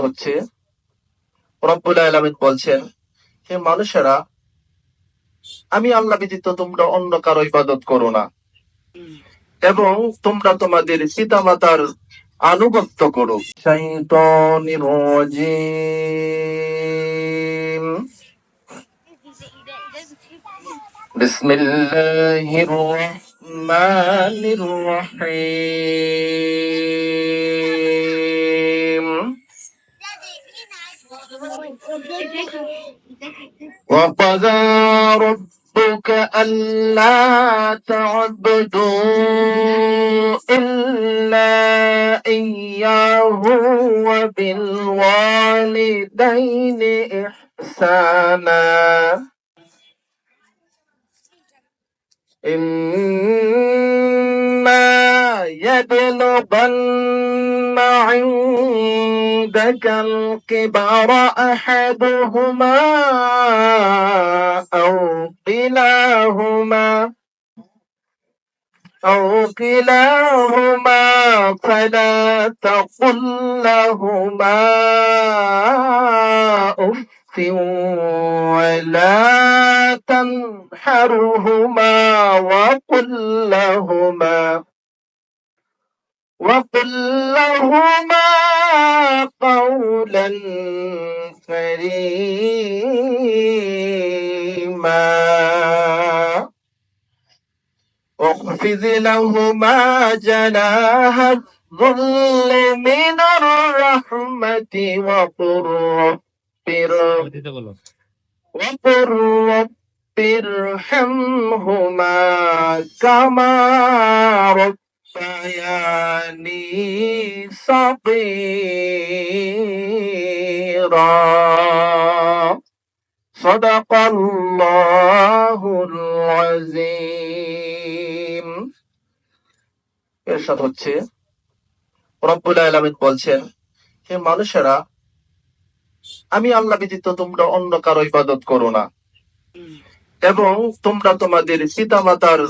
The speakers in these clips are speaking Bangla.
হচ্ছে রব্বুল আলামিন বলছেন, হে মানুষেরা, আমি আল্লাহ ব্যতীত তোমরা অন্য কারো ইবাদত করো না এবং তোমরা তোমাদের পিতা মাতার আনুগত্য করো। শাইতানির রাজিম। বিসমিল্লাহির রহমানির রহিম। وقضى ربك ألا تعبدوا إلا إياه وبالوالدين إحسانا إما يبلغن عندك الكبر أحدهما أو كلاهما فلا تقل لهما أف ولا تنحرهما وقل لهما قولا كريما واخفض لهما جناح الذل من الرحمة وقل رب ارحمهما كما ربياني صغيرا صدق الله العظيم। এরশাদ হচ্ছে রব্বুল আলামিন বলছেন, হে মানুষেরা, আমি আল্লাহ ব্যতীত তোমরা অন্য কারো ইবাদত করো না এবং তোমরা তোমাদের পিতা মাতার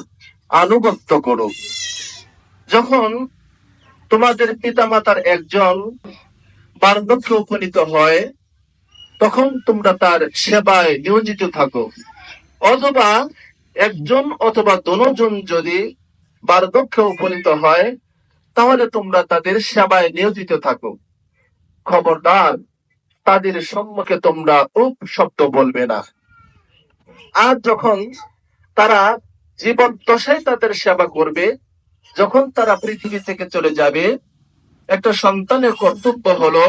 আনুগত্য করো। যখন তোমাদের পিতা মাতার একজন বার্ধক্যে উপনীত হয় তখন তোমরা তার সেবায় নিয়োজিত থাকো, অথবা একজন অথবা দুজন যদি বার্ধক্যে উপনীত হয় তাহলে তোমরা তাদের সেবায় নিয়োজিত থাকো। খবরদার তাদের সম্মুখে তোমরা উপ শব্দ বলবে না। আর যখন তারা জীবন দশায় তাদের সেবা করবে, যখন তারা পৃথিবী থেকে চলে যাবে, একটা সন্তানের কর্তব্য হলো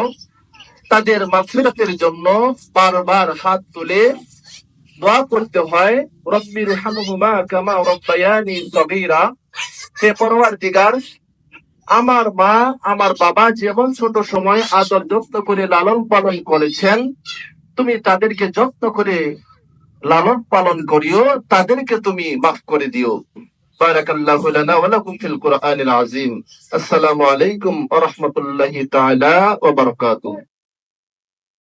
তাদের মাগফিরাতের জন্য বারবার হাত তুলে দোয়া করতে হয়, রব্বির হামহুমা কামা রব্বায়ানি সগীরা। হে পরওয়ারদিগার, আমার মা আমার বাবা যেমন ছোট সময় আদর যত্ন করে লালন পালন করেছেন, তুমি তাদেরকে যত্ন করে লালন পালন করিও, তাদেরকে তুমি মাফ করে দিও। বারাকাল্লাহু লানা ওয়া লাকুম ফিল কুরআনিল আযীম। আসসালামু আলাইকুম ওয়া রাহমাতুল্লাহি তাআলা ওয়া বারাকাতুহু।